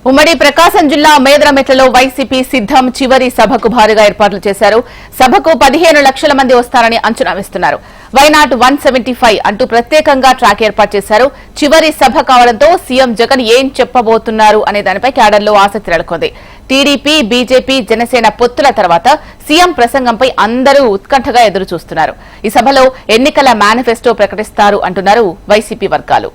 ఉమ్మడి ప్రకాశం జిల్లా మేదరమెట్లలో వైసీపీ సిద్ధం చివరి సభకు భారీగా ఏర్పాట్లు చేశారు. సభకు 15 లక్షల మంది వస్తారని అంచనా వేస్తున్నారు. వైనాట్ 175 అంటూ ప్రత్యేకంగా ట్రాక్ ఏర్పాటు చేశారు. చివరి సభ కావడంతో సీఎం జగన్ ఏం చెప్పబోతున్నారు అనే దానిపై క్యాడర్లో ఆసక్తి నెలకొంది. టీడీపీ, బీజేపీ, జనసేన పొత్తుల తర్వాత సీఎం ప్రసంగంపై అందరూ ఉత్కంఠగా ఎదురు చూస్తున్నారు. ఈ సభలో ఎన్నికల మేనిఫెస్టో ప్రకటిస్తారు అంటున్నారు వైసీపీ వర్గాలు.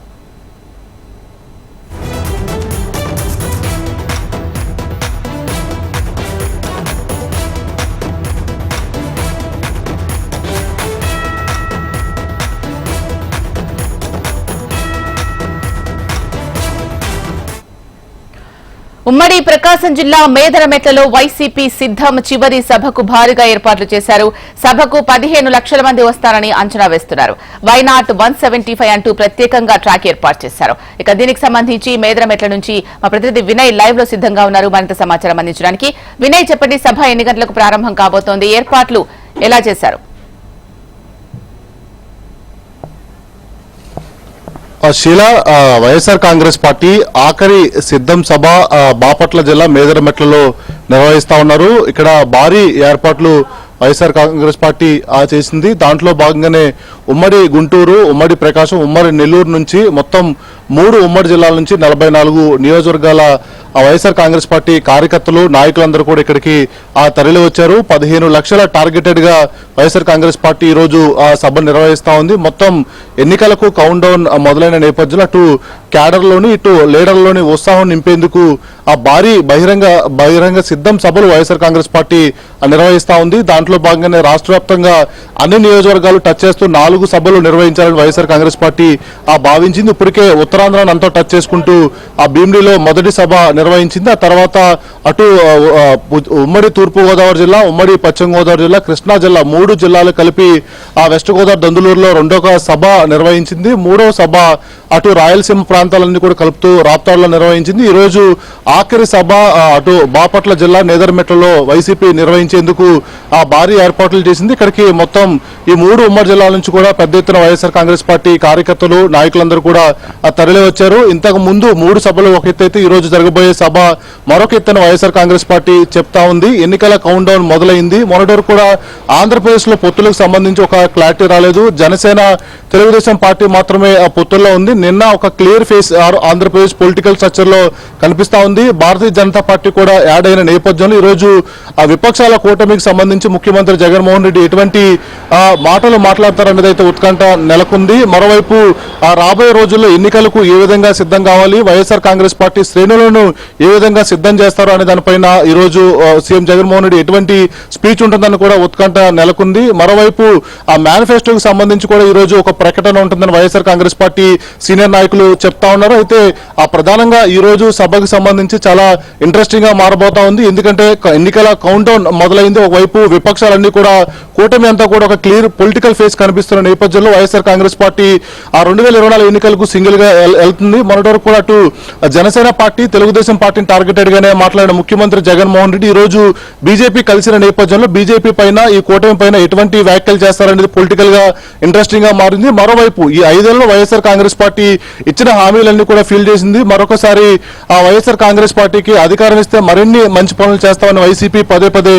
ఉమ్మడి ప్రకాశం జిల్లా మేదరమెట్లలో వైసీపీ సిద్ధం చివరి సభకు భారీగా ఏర్పాట్లు చేశారు. సభకు 15 లక్షల మంది వస్తారని అంచనా వేస్తున్నారు. వైనాట్ 175 అంటూ ప్రత్యేకంగా ట్రాక్ ఏర్పాటు చేశారు. ఇక దీనికి సంబంధించి మేదరమెట్ల నుంచి మా ప్రతినిధి వినయ్ లైవ్ లో సిద్ధంగా ఉన్నారు మరింత సమాచారం అందించడానికి. వినయ్, చెప్పండి, సభ ఎన్ని గంటలకు ప్రారంభం కాబోతోంది? ఏర్పాట్లు ఎలా చేశారు? శీలా, వైఎస్ఆర్ కాంగ్రెస్ పార్టీ ఆఖరి సిద్ధం సభ బాపట్ల జిల్లా మేదరమెట్లలో నిర్వహిస్తా ఉన్నారు. ఇక్కడ భారీ ఏర్పాట్లు వైఎస్ఆర్ కాంగ్రెస్ పార్టీ చేసింది. దాంట్లో భాగంగానే ఉమ్మడి గుంటూరు, ఉమ్మడి ప్రకాశం, ఉమ్మడి నెల్లూరు నుంచి మొత్తం 3 ఉమ్మడి జిల్లాల నుంచి 44 నియోజకవర్గాల వైఎస్ఆర్ కాంగ్రెస్ పార్టీ కార్యకర్తలు, నాయకులందరూ కూడా ఇక్కడికి తరలి వచ్చారు. 15 లక్షల టార్గెటెడ్ గా వైఎస్ఆర్ కాంగ్రెస్ పార్టీ ఈ రోజు సభ నిర్వహిస్తా ఉంది. మొత్తం ఎన్నికలకు కౌంట్ డౌన్ మొదలైన నేపథ్యంలో అటు క్యాడర్లోని ఇటు లీడర్లోని ఉత్సాహం నింపేందుకు భారీ బహిరంగ సిద్ధం సభలు వైఎస్ఆర్ కాంగ్రెస్ పార్టీ నిర్వహిస్తా ఉంది. దాంట్లో భాగంగానే రాష్ట్ర వ్యాప్తంగా అన్ని నియోజకవర్గాలు టచ్ చేస్తూ 4 సభలు నిర్వహించాలని వైఎస్ఆర్ కాంగ్రెస్ పార్టీ భావించింది. ఇప్పటికే ఉత్తరాంధ్రాన్ని అంతా టచ్ చేసుకుంటూ భీమిలిలో మొదటి సభ నిర్వహించింది. ఆ తర్వాత అటు ఉమ్మడి తూర్పు గోదావరి జిల్లా, ఉమ్మడి పశ్చిమ గోదావరి జిల్లా, కృష్ణా జిల్లా 3 జిల్లాలు కలిపి వెస్ట్ గోదావరి దందులూరులో 2వ సభ నిర్వహించింది. 3వ సభ అటు రాయలసీమ ప్రాంతాలన్నీ కూడా కలుపుతూ రాప్తాడులో నిర్వహించింది. ఈ రోజు ఆఖరి సభ అటు బాపట్ల జిల్లా నేదరమెట్లలో వైసీపీ నిర్వహించేందుకు భారీ ఏర్పాట్లు చేసింది. ఇక్కడికి మొత్తం ఈ 3 ఉమ్మడి జిల్లాల నుంచి కూడా పెద్ద ఎత్తున వైఎస్ఆర్ కాంగ్రెస్ పార్టీ కార్యకర్తలు, నాయకులందరూ కూడా తరలి వచ్చారు. ఇంతకు ముందు 3 సభలు ఒక ఎత్తు అయితే ఈ రోజు జరగబోయే సభ మరొక ఎత్తున వైఎస్ఆర్ కాంగ్రెస్ పార్టీ చెప్తా ఉంది. ఎన్నికల కౌంట్ డౌన్ మొదలైంది. మొన్నటి వరకు కూడా ఆంధ్రప్రదేశ్ లో పొత్తులకు సంబంధించి ఒక క్లారిటీ రాలేదు. జనసేన, తెలుగుదేశం పార్టీ మాత్రమే పొత్తుల్లో ఉంది. నిన్న ఒక clear face Andhra Pradesh political structure లో కనిపిస్తా ఉంది. భారతీయ జనతా పార్టీ కూడా యాడ్ అయిన నేపథ్యంలో ఈ రోజు విపక్షాల కూటమికి సంబంధించి ముఖ్యమంత్రి జగన్మోహన్ రెడ్డి ఎటువంటి మాటలు మాట్లాడతారనేది అయితే ఉత్కంఠ నెలకొంది. మరోవైపు రాబోయే రోజుల్లో ఎన్నికలకు ఏ విధంగా సిద్ధం కావాలి, వైఎస్ఆర్ కాంగ్రెస్ పార్టీ శ్రేణులను ఏ విధంగా సిద్ధం చేస్తారు అనే దానిపైన ఈ రోజు సీఎం జగన్మోహన్ రెడ్డి ఎటువంటి స్పీచ్ ఉంటుందని కూడా ఉత్కంఠ నెలకొంది. మరోవైపు ఆ మేనిఫెస్టోకి సంబంధించి కూడా ఈ రోజు ఒక ప్రకటన ఉంటుందని వైఎస్ఆర్ కాంగ్రెస్ పార్టీ సీనియర్ నాయకులు చెప్తా ఉన్నారు. అయితే ప్రధానంగా ఈ రోజు సభకు సంబంధించి చాలా ఇంట్రెస్టింగ్ గా మారబోతా ఉంది. ఎందుకంటే ఎన్నికల కౌంట్ డౌన్ మొదలైంది. ఒకవైపు విపక్షాలన్నీ కూడా కూటమి అంతా కూడా ఒక క్లియర్ పొలిటికల్ ఫేస్ కనిపిస్తున్న నేపథ్యంలో వైఎస్ఆర్ కాంగ్రెస్ పార్టీ 2024 ఎన్నికలకు సింగిల్ గా వెళ్తుంది. మొన్నటి వరకు కూడా అటు జనసేన పార్టీ, తెలుగుదేశం పార్టీని టార్గెటెడ్ గానే మాట్లాడిన ముఖ్యమంత్రి జగన్మోహన్ రెడ్డి ఈ రోజు బీజేపీ కలిసిన నేపథ్యంలో బీజేపీ పైన, ఈ కూటమి పైన ఎటువంటి వ్యాఖ్యలు చేస్తారనేది పొలిటికల్ గా ఇంట్రెస్టింగ్ గా మారింది. మరోవైపు ఈ 5 ఏళ్లలో వైఎస్ఆర్ కాంగ్రెస్ పార్టీ ఇచ్చిన హామీలన్నీ కూడా ఫీల్ చేసింది. మరొకసారి వైఎస్ఆర్ కాంగ్రెస్ పార్టీకి అధికారం ఇస్తే మరిన్ని మంచి పనులు చేస్తామని వైసీపీ పదే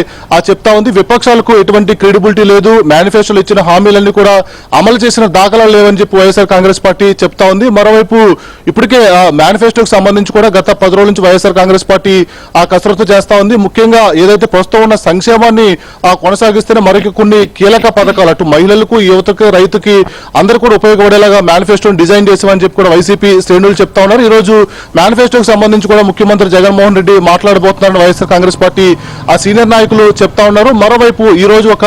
చెప్తా ఉంది. విపక్షాలకు ఎటువంటి క్రెడిబిలిటీ లేదు, మేనిఫెస్టోలో ఇచ్చిన హామీలన్నీ కూడా అమలు చేసిన దాఖలాలు లేవని చెప్పి వైఎస్ఆర్ కాంగ్రెస్ పార్టీ చెప్తా ఉంది. మరోవైపు ఇప్పటికే మేనిఫెస్టోకి సంబంధించి కూడా గత 10 రోజుల నుంచి వైఎస్ఆర్ కాంగ్రెస్ పార్టీ కసరత్తు చేస్తా ఉంది. ముఖ్యంగా ఏదైతే ప్రస్తుతం ఉన్న సంక్షేమాన్ని కొనసాగిస్తేనే మరొక కొన్ని కీలక పథకాలు అటు మహిళలకు, యువతకు, రైతుకి అందరూ కూడా ఉపయోగపడేలాగా మేనిఫెస్టోని డిజైన్ చేసామని చెప్పి కూడా వైసీపీ శ్రేణులు చెప్తా ఉన్నారు. ఈ రోజు మేనిఫెస్టోకి సంబంధించి కూడా ముఖ్యమంత్రి జగన్మోహన్ రెడ్డి మాట్లాడబోతున్నారని వైఎస్ఆర్ కాంగ్రెస్ పార్టీ సీనియర్ నాయకులు చెప్తా ఉన్నారు. మరోవైపు ఈ రోజు ఒక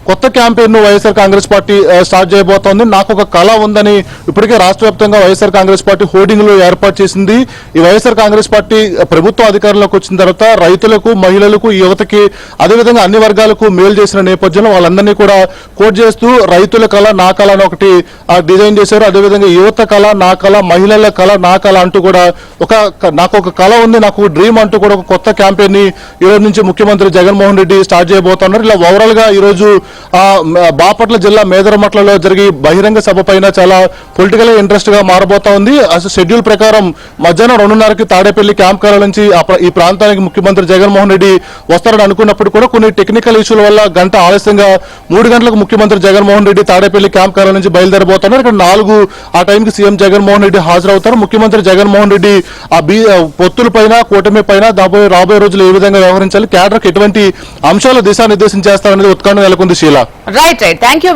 కొత్త క్యాంపెయిన్ ను వైఎస్ఆర్ కాంగ్రెస్ పార్టీ స్టార్ట్ చేయబోతోంది. నాకు ఒక కళ ఉందని ఇప్పటికే రాష్ట్ర వ్యాప్తంగా వైఎస్ఆర్ కాంగ్రెస్ పార్టీ హోర్డింగ్లు ఏర్పాటు చేసింది. ఈ వైఎస్ఆర్ కాంగ్రెస్ పార్టీ ప్రభుత్వ అధికారంలోకి వచ్చిన తర్వాత రైతులకు, మహిళలకు, యువతకి, అదేవిధంగా అన్ని వర్గాలకు మేలు చేసిన నేపథ్యంలో వాళ్ళందరినీ కూడా కోట్ చేస్తూ రైతుల కళ, నా కళ అని ఒకటి డిజైన్ చేశారు. అదేవిధంగా యువత కళ, నా కళ, మహిళ పల్లెల కళ నా కళ అంటూ కూడా నాకు ఒక కళ ఉంది, నాకు ఒక డ్రీమ్ అంటూ కూడా ఒక కొత్త క్యాంపెయిన్ ని ఈ రోజు నుంచి ముఖ్యమంత్రి జగన్మోహన్ రెడ్డి స్టార్ట్ చేయబోతున్నారు. ఇలా ఓవరాల్ గా ఈ రోజు బాపట్ల జిల్లా మేదరమట్లలో జరిగే బహిరంగ సభ పైన చాలా పొలిటికల్ ఇంట్రెస్ట్ గా మారబోతా ఉంది. అసలు షెడ్యూల్ ప్రకారం మధ్యాహ్నం 2:30కి తాడేపల్లి క్యాంప్ కార్యాలయం నుంచి ఈ ప్రాంతానికి ముఖ్యమంత్రి జగన్మోహన్ రెడ్డి వస్తారని అనుకున్నప్పుడు కూడా కొన్ని టెక్నికల్ ఇష్యూల వల్ల గంట ఆలస్యంగా 3 గంటలకు ముఖ్యమంత్రి జగన్మోహన్ రెడ్డి తాడేపల్లి క్యాంప్ కార్యాలయం నుంచి బయలుదేరబోతున్నారు. ఇక్కడ 4 ఆ టైంకి సీఎం జగన్మోహన్ రెడ్డి హాజరవుతారు. ముఖ్యమంత్రి జగన్మోహన్ రెడ్డి పొత్తుల పైన కూటమి పైన రాబోయే రోజులు ఏ విధంగా వ్యవహరించాలి, క్యాడర్కి ఎటువంటి అంశాలు దిశానిర్దేశం చేస్తారనేది ఉత్కంఠ నెలకొంది. శీల. రైట్. Thank you.